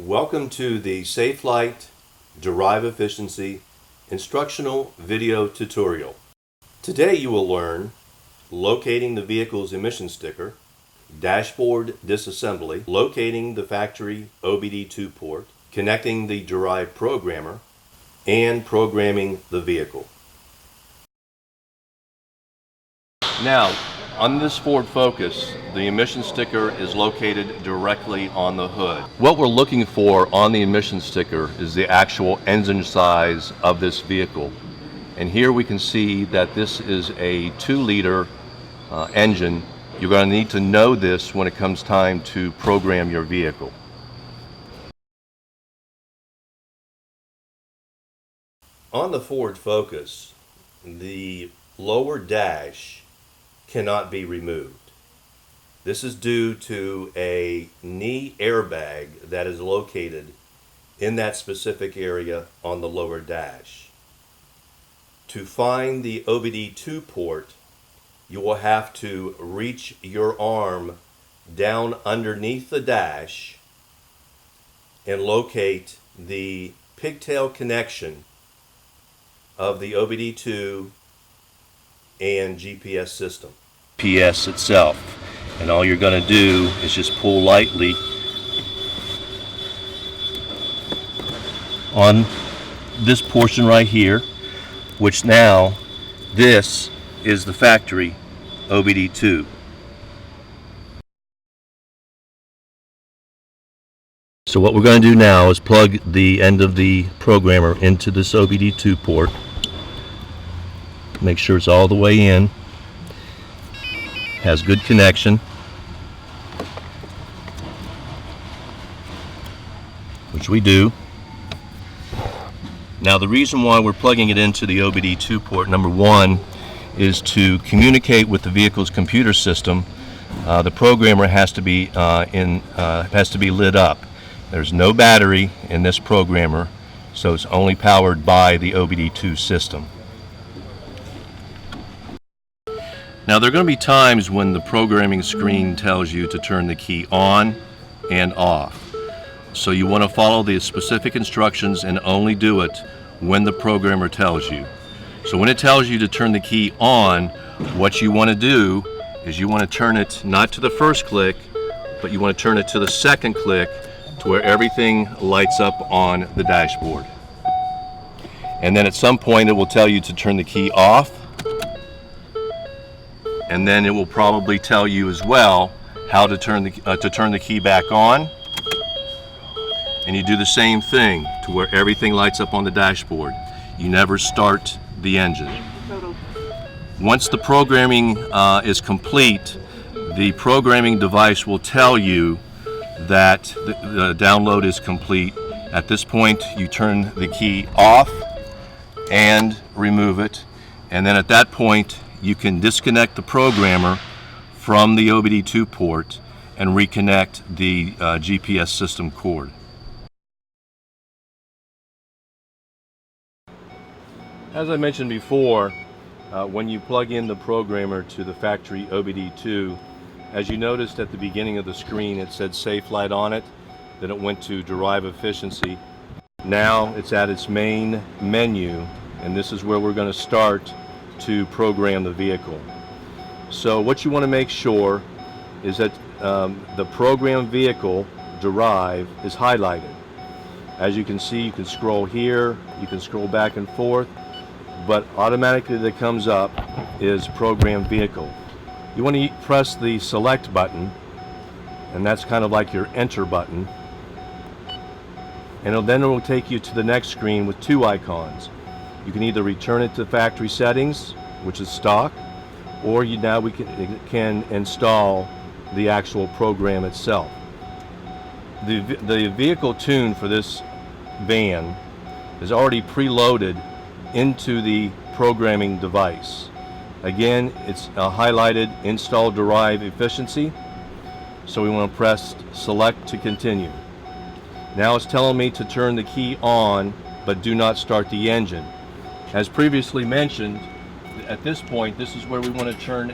Welcome to the Safelite Derive Efficiency instructional video tutorial. Today you will learn locating the vehicle's emission sticker, dashboard disassembly, locating the factory OBD2 port, connecting the Derive programmer, and programming the vehicle. Now, on this Ford Focus, the emission sticker is located directly on the hood. What we're looking for on the emission sticker is the actual engine size of this vehicle. And here we can see that this is a 2-liter engine. You're going to need to know this when it comes time to program your vehicle. On the Ford Focus, the lower dash cannot be removed. This is due to a knee airbag that is located in that specific area on the lower dash. To find the OBD2 port, you will have to reach your arm down underneath the dash and locate the pigtail connection of the OBD2 and GPS system. GPS itself. And all you're going to do is just pull lightly on this portion right here, which now this is the factory OBD2. So what we're going to do now is plug the end of the programmer into this OBD2 port. Make sure it's all the way in, has good connection, which we do. Now the reason why we're plugging it into the OBD2 port, number one, is to communicate with the vehicle's computer system. The programmer has to be lit up. There's no battery in this programmer, so it's only powered by the OBD2 system. Now there are going to be times when the programming screen tells you to turn the key on and off. So you want to follow the specific instructions and only do it when the programmer tells you. So when it tells you to turn the key on, what you want to do is you want to turn it not to the first click, but you want to turn it to the second click to where everything lights up on the dashboard. And then at some point it will tell you to turn the key off. And then it will probably tell you as well how to turn the key back on. And you do the same thing to where everything lights up on the dashboard. You never start the engine. Once the programming is complete, the programming device will tell you that the download is complete. At this point, you turn the key off and remove it. And then at that point, you can disconnect the programmer from the OBD2 port and reconnect the GPS system cord. As I mentioned before, when you plug in the programmer to the factory OBD2, as you noticed at the beginning of the screen, it said Safelite on it, then it went to Derive Efficiency. Now it's at its main menu, and this is where we're going to start to program the vehicle. So what you want to make sure is that the program vehicle Derive is highlighted. As you can see, you can scroll here, you can scroll back and forth, but automatically that comes up is program vehicle. You want to press the select button, and that's kind of like your enter button, and then it will take you to the next screen with 2 icons. You can either return it to factory settings, which is stock, or we can install the actual program itself. The vehicle tune for this van is already preloaded into the programming device. Again, it's highlighted Install Derive Efficiency, so we want to press select to continue. Now it's telling me to turn the key on, but do not start the engine. As previously mentioned, at this point, this is where we want to turn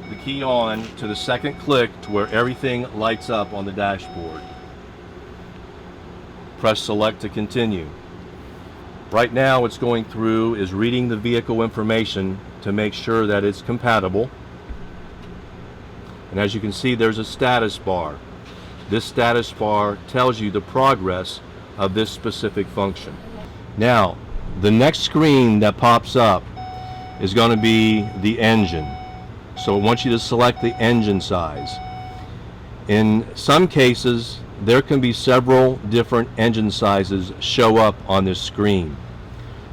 the key on to the second click to where everything lights up on the dashboard. Press select to continue. Right now it's going through is reading the vehicle information to make sure that it's compatible. And as you can see, there's a status bar. This status bar tells you the progress of this specific function. Now, the next screen that pops up is going to be the engine. So I want you to select the engine size. In some cases, there can be several different engine sizes show up on this screen.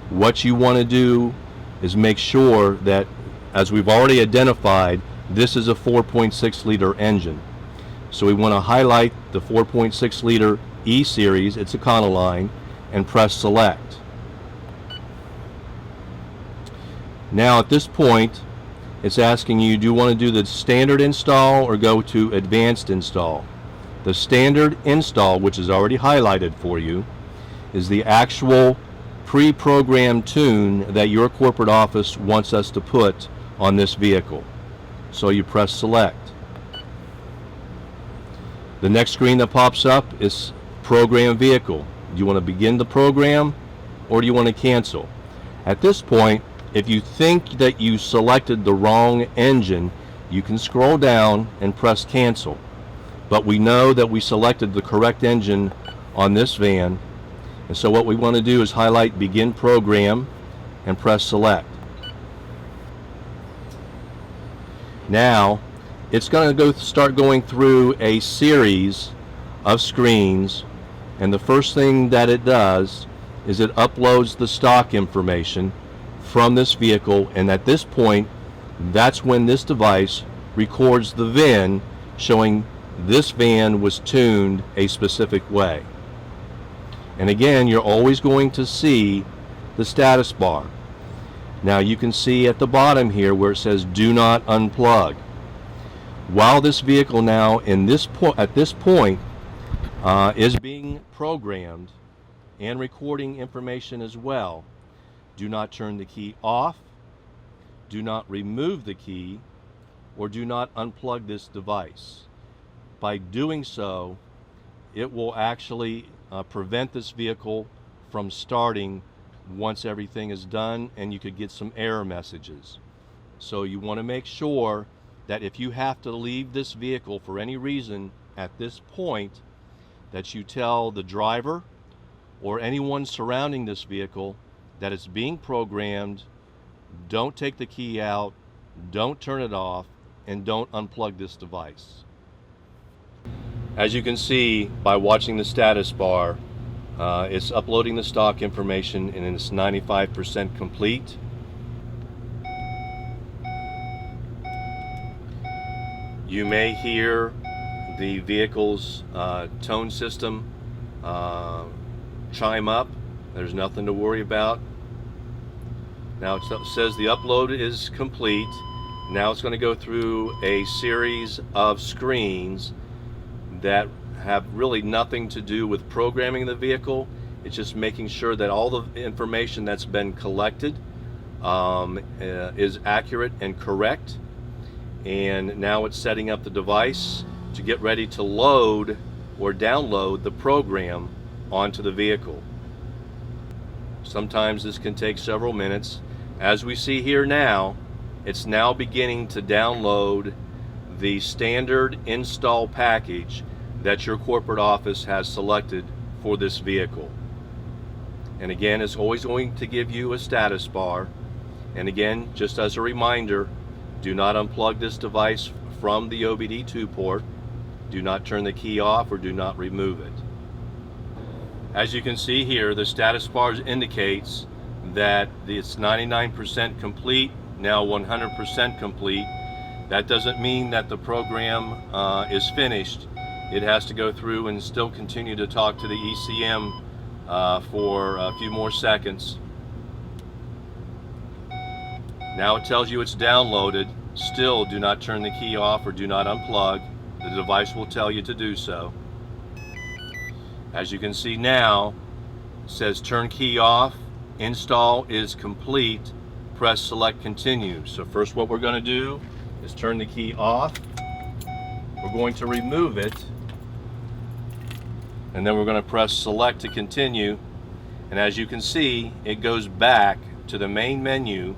What you want to do is make sure that, as we've already identified, this is a 4.6 liter engine. So we want to highlight the 4.6 liter E series, it's Econoline, and press select. Now at this point, it's asking you, do you want to do the standard install or go to advanced install? The standard install, which is already highlighted for you, is the actual pre-programmed tune that your corporate office wants us to put on this vehicle. So you press select. The next screen that pops up is program vehicle. Do you want to begin the program or do you want to cancel? At this point, if you think that you selected the wrong engine, you can scroll down and press cancel. But we know that we selected the correct engine on this van, and so what we want to do is highlight begin program and press select. Now it's going to start going through a series of screens, and the first thing that it does is it uploads the stock information from this vehicle, and at this point, that's when this device records the VIN showing this van was tuned a specific way. And again, you're always going to see the status bar. Now you can see at the bottom here where it says do not unplug. While this vehicle now at this point is being programmed and recording information as well, do not turn the key off, do not remove the key, or do not unplug this device. By doing so, it will actually prevent this vehicle from starting once everything is done, and you could get some error messages. So you want to make sure that if you have to leave this vehicle for any reason at this point, that you tell the driver or anyone surrounding this vehicle that it's being programmed. Don't take the key out, don't turn it off, and don't unplug this device. As you can see by watching the status bar, it's uploading the stock information and it's 95% complete. You may hear the vehicle's tone system chime up. There's nothing to worry about. Now it says the upload is complete. Now it's going to go through a series of screens that have really nothing to do with programming the vehicle. It's just making sure that all the information that's been collected is accurate and correct. And now it's setting up the device to get ready to load or download the program onto the vehicle. Sometimes this can take several minutes. As we see here now, it's now beginning to download the standard install package that your corporate office has selected for this vehicle. And again, it's always going to give you a status bar. And again, just as a reminder, do not unplug this device from the OBD2 port. Do not turn the key off or do not remove it. As you can see here, the status bar indicates that it's 99% complete, now 100% complete. That doesn't mean that the program is finished. It has to go through and still continue to talk to the ECM for a few more seconds. Now it tells you it's downloaded. Still, do not turn the key off or do not unplug. The device will tell you to do so. As you can see now, it says turn key off, install is complete, press select continue. So first what we're going to do is turn the key off. We're going to remove it, and then we're going to press select to continue. And as you can see, it goes back to the main menu,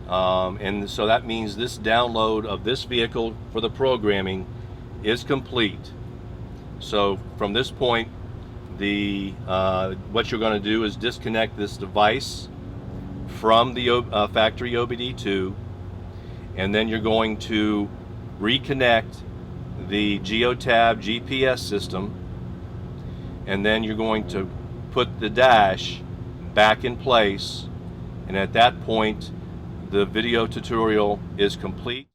and so that means this download of this vehicle for the programming is complete. So from this point, what you're going to do is disconnect this device from the factory OBD2, and then you're going to reconnect the GeoTab GPS system, and then you're going to put the dash back in place, and at that point the video tutorial is complete.